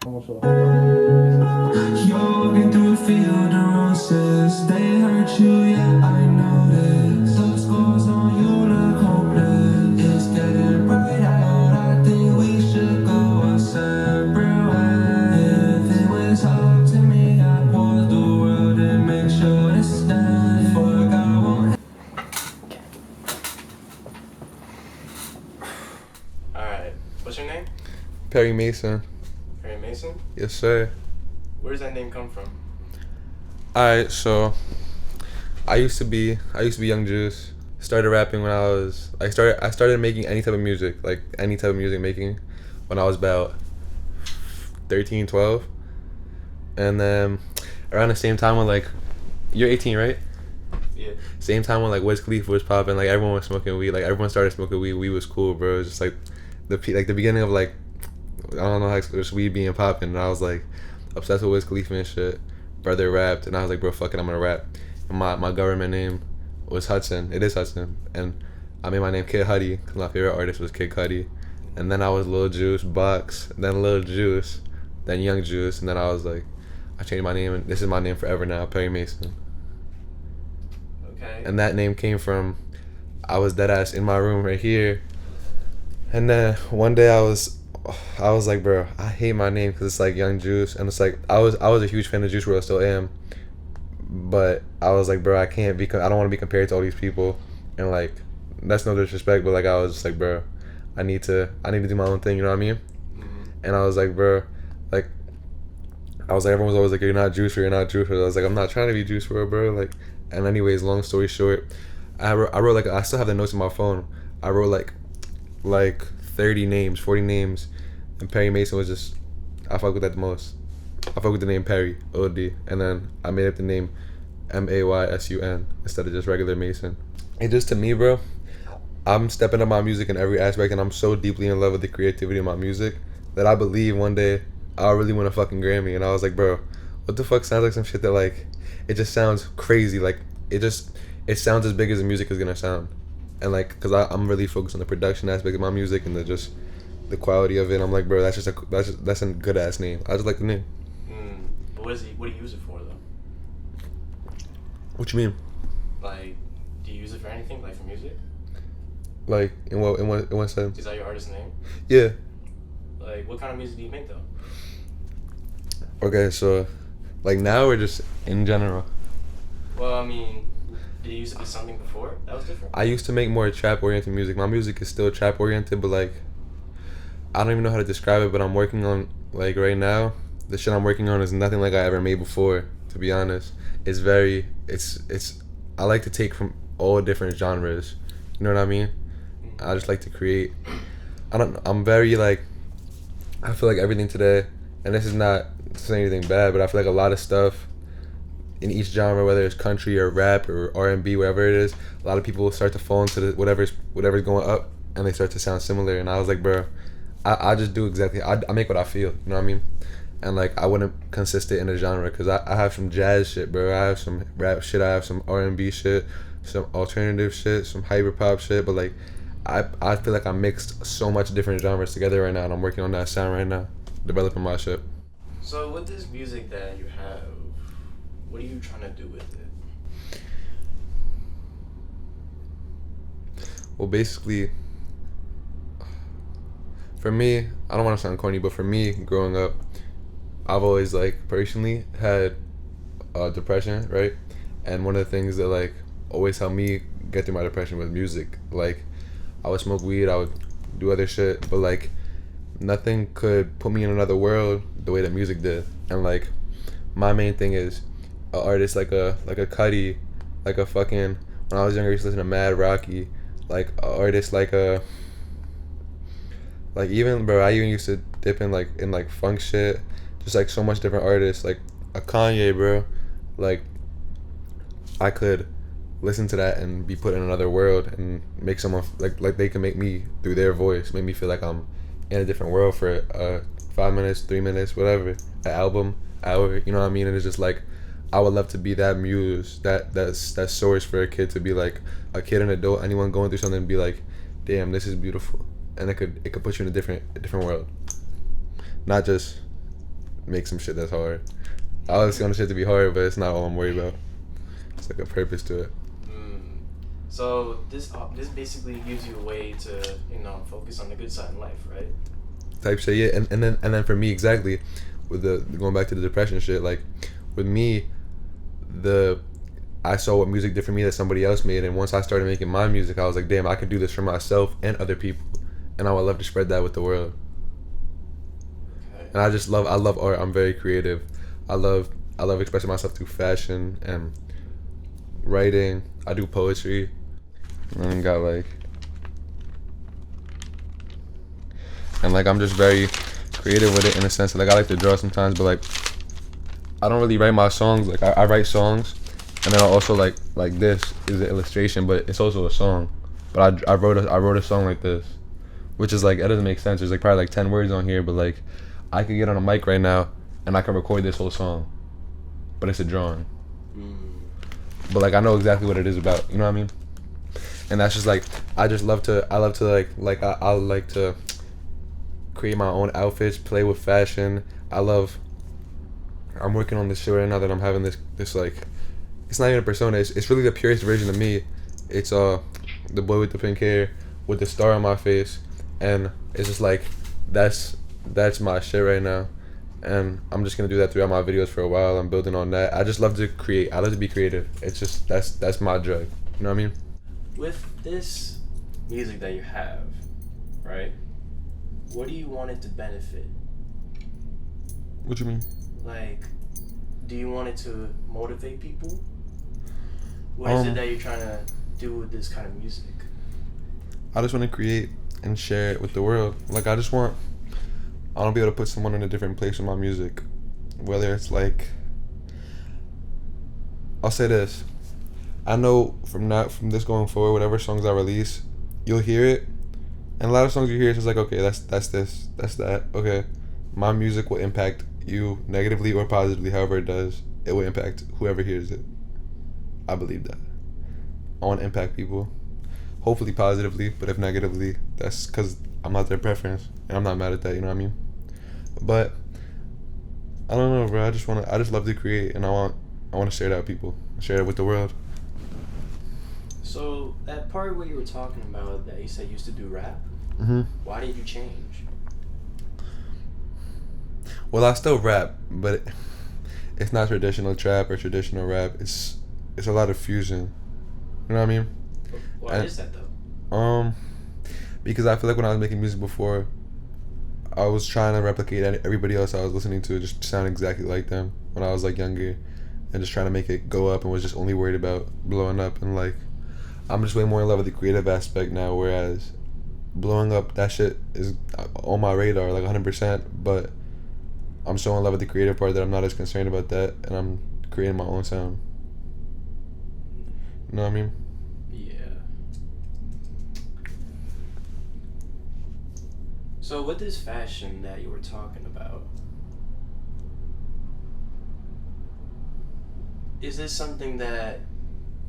Vamos lá. You're walking through a field of roses. They hurt you, yeah, I noticed. The scars on you look hopeless. It's getting bright out. I think we should go our separate ways. If it was up to me, I'd pause the world and make sure to stay. Fuck, I won't. Alright, what's your name? Perry Maysun. Harry Mason? Yes, sir. Where does that name come from? Alright, so I used to be Young Juice. Started rapping when I started making any type of music, like any type of music making when I was about 13, 12. And then around the same time when like you're 18, right? Yeah. Same time when like Wiz Khalifa was popping, like everyone was smoking weed, like everyone started smoking weed. Weed was cool, bro. It was just like the beginning of like I don't know how just weed being popping, and I was like obsessed with Wiz Khalifa and shit. Brother rapped, and I was like, bro, fuck it, I'm gonna rap. And my government name was Hudson. It is Hudson, and I made my name Kid Huddy because my favorite artist was Kid Cudi. And then I was Lil Juice, Bucks, then Lil Juice, then Young Juice, and then I was like, I changed my name, and this is my name forever now, Perry Maysun. Okay. And that name came from I was dead ass in my room right here, and then one day I was like, bro, I hate my name because it's like Young Juice, and it's like I was a huge fan of Juice WRLD, still am, but I was like, bro, I don't want to be compared to all these people, and like that's no disrespect, but like I was just like, bro, I need to do my own thing, you know what I mean? Mm-hmm. And I was like, bro, like I was like, everyone was always like, you're not Juice WRLD, you're not Juice WRLD. I was like, I'm not trying to be Juice WRLD, bro. Like, and anyways, long story short, I wrote like I still have the notes in my phone. I wrote like 30 names, 40 names, and Perry Maysun was just I fuck with that the most. I fuck with the name Perry OD, and then I made up the name Maysun instead of just regular Mason. It just to me, bro, I'm stepping up my music in every aspect, and I'm so deeply in love with the creativity of my music that I believe one day I'll really win a fucking Grammy. And I was like, bro, what the fuck sounds like some shit that like it just sounds crazy, like it sounds as big as the music is gonna sound. And like because I'm really focused on the production aspect of my music and the quality of it. I'm like, bro, that's a good ass name. I just like the name. But what do you use it for though? What you mean? Like, do you use it for anything? Like for music? Like in what sense? Is that your artist name? Yeah. Like, what kind of music do you make though? Okay, so like now or just in general? Well, I mean, did you use it for something before? That was different. I used to make more trap oriented music. My music is still trap oriented, but like I don't even know how to describe it, but I'm working on like right now, the shit I'm working on is nothing like I ever made before, to be honest. It's I like to take from all different genres. You know what I mean? I just like to create. I'm very like I feel like everything today, and this is not saying anything bad, but I feel like a lot of stuff in each genre, whether it's country or rap or R&B, whatever it is, a lot of people start to fall into whatever's going up, and they start to sound similar. And I was like, bro, I just do exactly. I make what I feel. You know what I mean? And like I wouldn't consist it in a genre because I have some jazz shit, bro. I have some rap shit. I have some R&B shit, some alternative shit, some hyper pop shit. But like I feel like I mixed so much different genres together right now, and I'm working on that sound right now, developing my shit. So with this music that you have, what are you trying to do with it? Well, basically, for me, I don't want to sound corny, but for me, growing up, I've always like personally had depression, right? And one of the things that like always helped me get through my depression was music. Like, I would smoke weed, I would do other shit, but like nothing could put me in another world the way that music did. And like my main thing is an artist like a Cudi, like a fucking when I was younger I used to listen to Mad Rocky, like an artist like even bro I even used to dip in like funk shit, just like so much different artists, like a Kanye, bro. Like I could listen to that and be put in another world and make someone like they can make me through their voice, make me feel like I'm in a different world for 5 minutes, 3 minutes, whatever, an album, hour, you know what I mean? And it's just like I would love to be that muse, that source for a kid to be like a kid, an adult, anyone going through something and be like, damn, this is beautiful, and it could put you in a different world, not just make some shit that's hard. I always want shit to be hard, but it's not all I'm worried about. It's like a purpose to it. So this basically gives you a way to focus on the good side in life, right? Type shit, yeah. And then for me, exactly, with the going back to the depression shit, like with me, I saw what music did for me that somebody else made, and once I started making my music, I was like, damn, I could do this for myself and other people, and I would love to spread that with the world. Okay. And I love art. I'm very creative. I love expressing myself through fashion and writing. I do poetry. And then got like, and like I'm just very creative with it in a sense. Like I like to draw sometimes, but like I don't really write my songs. Like I write songs, and then I also like this is an illustration, but it's also a song. But I wrote a song like this, which is like, it doesn't make sense. There's like probably like 10 words on here, but like I could get on a mic right now and I can record this whole song, but it's a drawing. But like I know exactly what it is about. You know what I mean? And that's just like I love to I like to create my own outfits, play with fashion. I'm working on this shit right now that I'm having this like, it's not even a persona, it's really the purest version of me. It's the boy with the pink hair with the star on my face, and it's just like that's my shit right now, and I'm just gonna do that throughout my videos for a while. I'm building on that. I just love to create. I love to be creative. It's just that's my drug. You know what I mean? With this music that you have, right? What do you want it to benefit? What you mean? Like, do you want it to motivate people? What is it that you're trying to do with this kind of music? I just want to create and share it with the world. Like I want to be able to put someone in a different place with my music. Whether it's like, I'll say this. I know from this going forward, whatever songs I release, you'll hear it, and a lot of songs you hear, it's just like, okay, that's this, that's that. Okay, my music will impact you negatively or positively, however it does. It will impact whoever hears it. I believe that. I want to impact people, hopefully positively, but if negatively, that's because I'm not their preference, and I'm not mad at that. You know what I mean? But I don't know, bro. I just love to create, and I want to share that with people, share it with the world. So that part where you were talking about that you said you used to do rap, why did you change? Well, I still rap, but it's not traditional trap or traditional rap. It's a lot of fusion. You know what I mean? Why is that though? Because I feel like when I was making music before, I was trying to replicate everybody else I was listening to, just sound exactly like them when I was like younger, and just trying to make it go up, and was just only worried about blowing up. And like, I'm just way more in love with the creative aspect now, whereas blowing up, that shit is on my radar like 100%, but I'm so in love with the creative part that I'm not as concerned about that, and I'm creating my own sound. You know what I mean? Yeah. So with this fashion that you were talking about, is this something that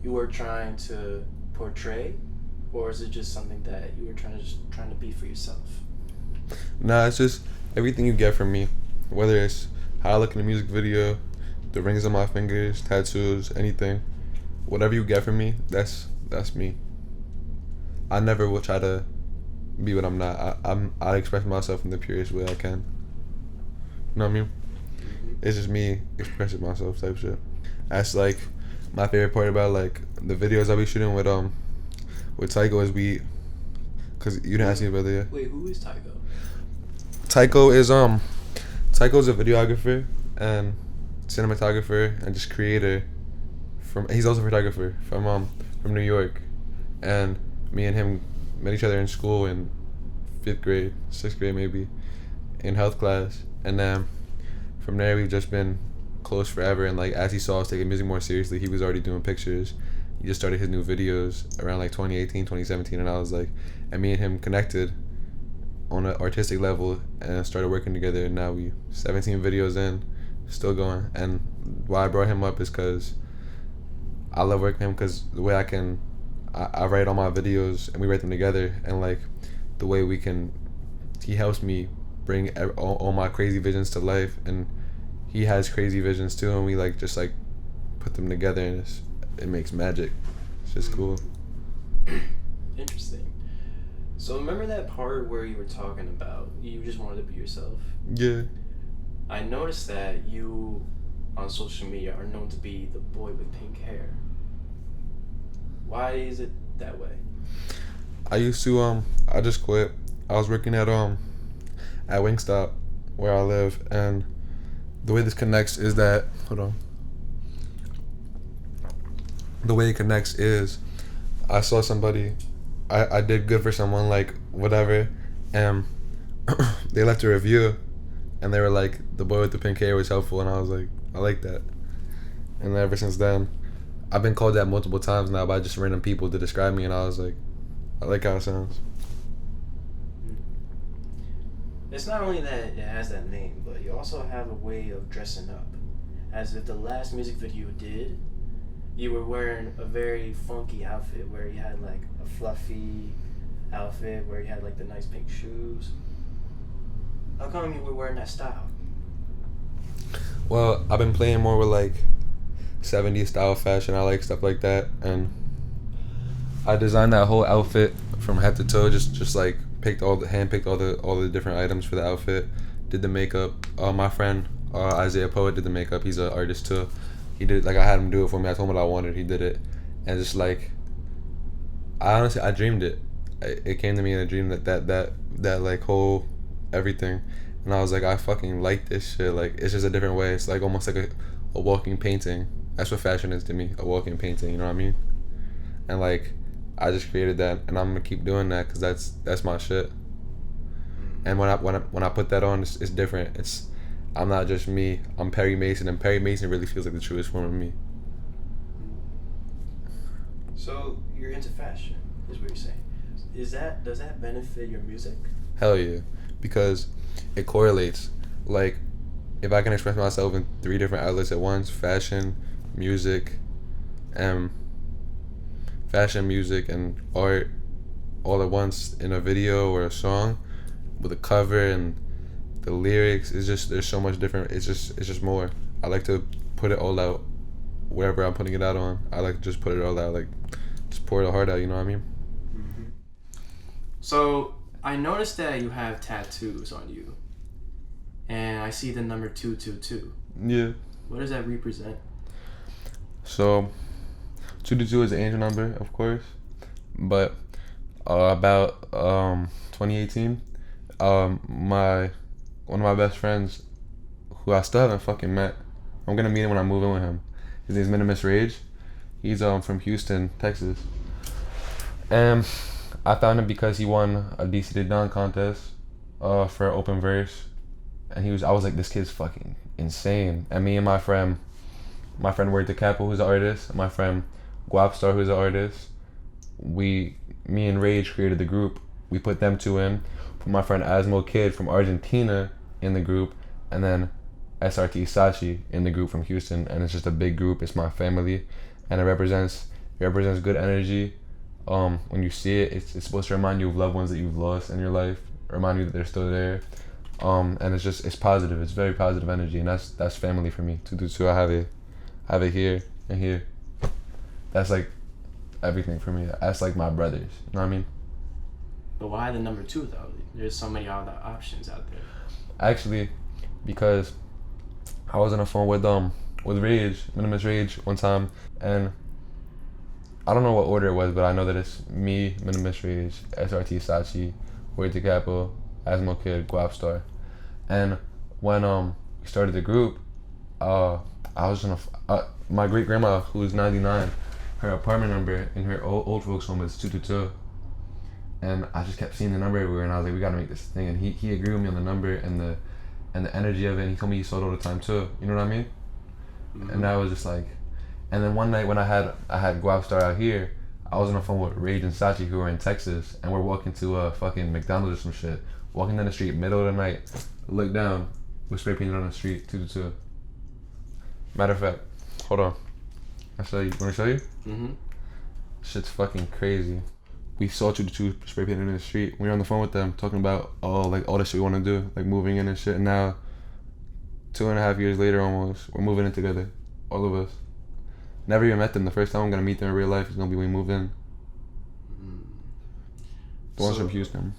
you were trying to portray, or is it just something that you were trying to be for yourself? Nah, it's just everything you get from me, whether it's how I look in a music video, the rings on my fingers, tattoos, anything, whatever you get from me, that's me. I never will try to be what I'm not. I express myself in the purest way I can. You know what I mean? It's just me expressing myself type shit. That's like my favorite part about like the videos I be shooting with Tycho is cause you didn't ask me about that yet. Wait, who is Tycho? Tycho's a videographer and cinematographer and just creator he's also a photographer from New York, and me and him met each other in school in 5th grade, 6th grade maybe, in health class, and then from there we've just been close forever. And like as he saw us taking music more seriously, he was already doing pictures. He just started his new videos around like 2018, 2017, and I was like, and me and him connected on an artistic level and started working together, and now we 17 videos in, still going. And why I brought him up is because I love working with him, because the way I write all my videos and we write them together, and like the way he helps me bring all my crazy visions to life, and he has crazy visions too, and we like just like put them together, and it makes magic. It's just cool. Interesting. So remember that part where you were talking about you just wanted to be yourself? Yeah. I noticed that you on social media are known to be the boy with pink hair. Why is it that way? I used to I just quit. I was working at Wingstop where I live, and the way this connects is that the way it connects is I saw somebody, I did good for someone, like whatever, and they left a review, and they were like, the boy with the pink hair was helpful, and I was like, I like that. And ever since then, I've been called that multiple times now by just random people to describe me, and I was like, I like how it sounds. It's not only that it has that name, but you also have a way of dressing up. As if the last music video you did, you were wearing a very funky outfit where you had like a fluffy outfit where you had like the nice pink shoes. How come you were wearing that style? Well, I've been playing more with like 70s style fashion. I like stuff like that, and I designed that whole outfit from head to toe. Just like picked all the different items for the outfit. Did the makeup. My friend Isaiah Poet did the makeup. He's an artist too. He did, like, I had him do it for me. I told him what I wanted. He did it, and just like, I dreamed it. It came to me in a dream that like whole everything, and I was like, I fucking like this shit. Like, it's just a different way. It's like almost like a walking painting. That's what fashion is to me, a walking painting. You know what I mean? And like, I just created that, and I'm gonna keep doing that because that's my shit. And when I put that on, it's different. I'm not just me. I'm Perry Maysun, and Perry Maysun really feels like the truest form of me. So you're into fashion, is what you're saying. Does that benefit your music? Hell yeah, because it correlates. Like, if I can express myself in 3 different outlets at once: fashion, music, and art, all at once in a video or a song, with a cover and the lyrics, it's just, there's so much different. It's just more. I like to put it all out wherever I'm putting it out on. I like to just put it all out, like just pour the heart out. You know what I mean? Mm-hmm. So I noticed that you have tattoos on you, and I see the number 222. Yeah. What does that represent? So 222 is an angel number, of course, but about 2018, one of my best friends, who I still haven't fucking met, I'm gonna meet him when I move in with him. His name's Minimus Rage. He's from Houston, Texas, and I found him because he won a DC to Don contest for open verse, and I was like, this kid's fucking insane. And me and my friend Word to Capo, who's an artist, my friend Guapstar, who's an artist, me and Rage created the group. We put them 2 in, put my friend Asmo Kid from Argentina in the group, and then SRT Sachi in the group from Houston. And it's just a big group. It's my family, and it represents good energy. When you see it, it's supposed to remind you of loved ones that you've lost in your life, remind you that they're still there. And it's positive. It's very positive energy, and that's family for me. 222, I have it here and here. That's like everything for me. That's like my brothers. You know what I mean? But why the number 2 though? There's so many other options out there. Actually, because I was on the phone with Rage, Minimus Rage, one time, and I don't know what order it was, but I know that it's me, Minimus Rage, SRT Sachi, Word to Capo, Asmo Kid, Guapstar. And when we started the group, I was my great grandma, who's 99, her apartment number in her old folks home is 222. And I just kept seeing the number everywhere, and I was like, we gotta make this thing. And he agreed with me on the number and the energy of it, and he told me he sold all the time too. You know what I mean? Mm-hmm. And that was just like, and then one night when I had Guapstar out here, I was on the phone with Rage and Sachi, who were in Texas, and we're walking to a fucking McDonald's or some shit. Walking down the street, middle of the night, look down, we're spray painted on the street, 222. Matter of fact, hold on. I'll show you. Wanna show you? Mm-hmm. Shit's fucking crazy. We saw 222 spray painted in the street. We were on the phone with them talking about all the shit we want to do, like moving in and shit. And now 2.5 years later, almost, we're moving in together, all of us. Never even met them. The first time I'm gonna meet them in real life is gonna be when we move in. The ones from Houston.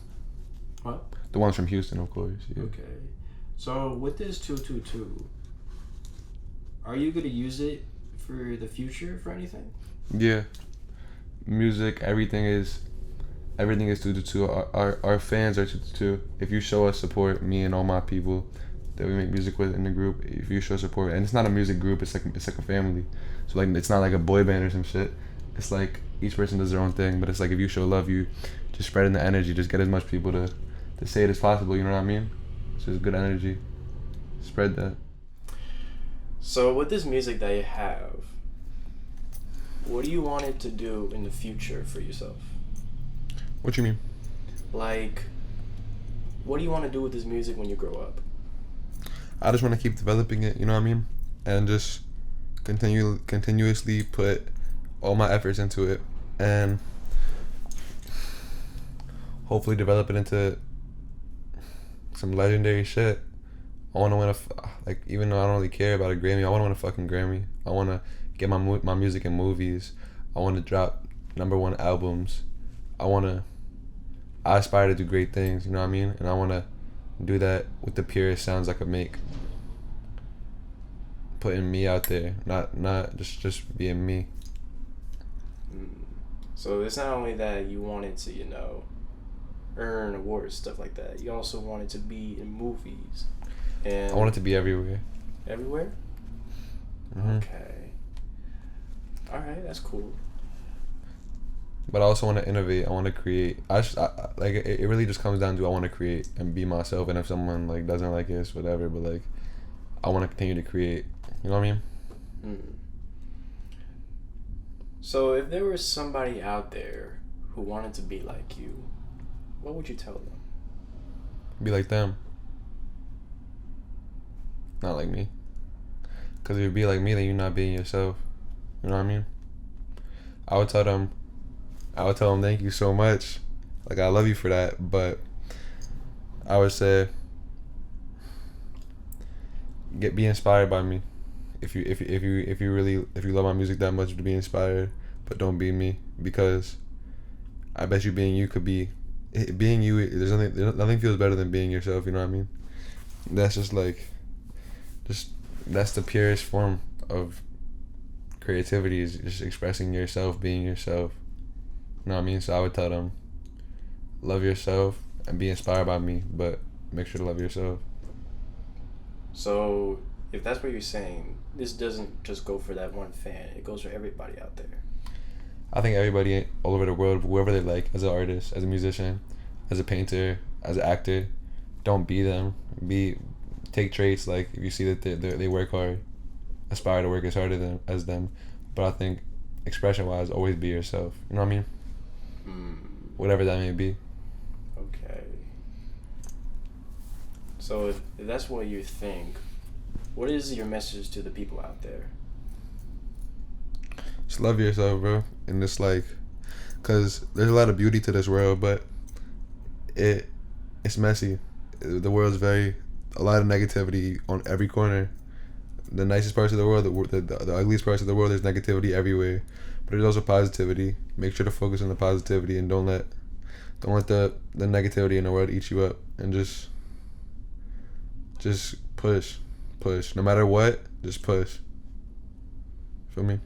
What? The ones from Houston, of course. Yeah. Okay. So with this 222, are you gonna use it for the future for anything? Yeah. Music, everything is 222. Our fans are 222. If you show us support, me and all my people that we make music with in the group, if you show support, and it's not a music group, it's like a family. So like it's not like a boy band or some shit. It's like each person does their own thing, but it's like if you show love, you just spreading the energy, just get as much people to say it as possible. You know what I mean? It's just good energy. Spread that. So with this music that you have, what do you want it to do in the future for yourself? What you mean? Like, what do you want to do with this music when you grow up? I just want to keep developing it. You know what I mean? And just continuously put all my efforts into it, and hopefully develop it into some legendary shit. I want to win even though I don't really care about a Grammy, I want to win a fucking Grammy. I want to get my music in movies. I want to drop #1 albums. I aspire to do great things, you know what I mean? And I want to do that with the purest sounds I could make. Putting me out there, not just being me. So it's not only that you wanted to, earn awards, stuff like that. You also wanted to be in movies. And I want it to be everywhere. Everywhere? Mm-hmm. Okay. Alright, that's cool. But I also want to innovate. I want to create. It really just comes down to I want to create and be myself. And if someone like doesn't like it, it's whatever. But like, I want to continue to create. You know what I mean? So if there was somebody out there who wanted to be like you, what would you tell them? Be like them. Not like me. Because if you be like me, then you're not being yourself. You know what I mean? I would tell them thank you so much. Like, I love you for that. But I would say be inspired by me. If you love my music that much, to be inspired, but don't be me, because I bet you being you could be being you. There's nothing feels better than being yourself. You know what I mean? That's that's the purest form of creativity, is just expressing yourself, being yourself. You know what I mean? So I would tell them, love yourself and be inspired by me, but make sure to love yourself. So if that's what you're saying, this doesn't just go for that one fan. It goes for everybody out there. I think everybody all over the world, whoever they like, as an artist, as a musician, as a painter, as an actor, don't be them. Take traits, like if you see that they work hard, aspire to work as hard as them. But I think expression-wise, always be yourself. You know what I mean? Whatever that may be. Okay. So if that's what you think, what is your message to the people out there? Just love yourself, bro. And it's like, cause there's a lot of beauty to this world, but it's messy. The world's a lot of negativity on every corner. The nicest parts of the world, the ugliest parts of the world, there's negativity everywhere. But there's also positivity. Make sure to focus on the positivity and don't let the negativity in the world eat you up. And just push. No matter what, just push. Feel me?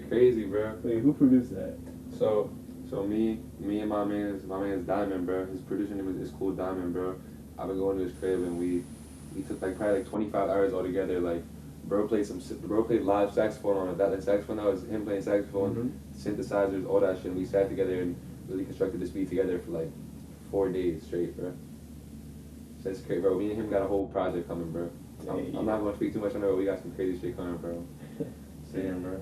Crazy, bro. Wait, who produced that? So me and my man's Diamond, bro. His producer name is Cool Diamond, bro. I've been going to his crib and we took probably 25 hours all together. Like, bro played live saxophone on it. That saxophone, that was him playing saxophone, synthesizers, all that shit. And we sat together and really constructed this beat together for like 4 days straight, bro. So it's crazy, bro. Me and him got a whole project coming, bro. I'm not gonna speak too much on it, but we got some crazy shit coming, bro. Damn, bro.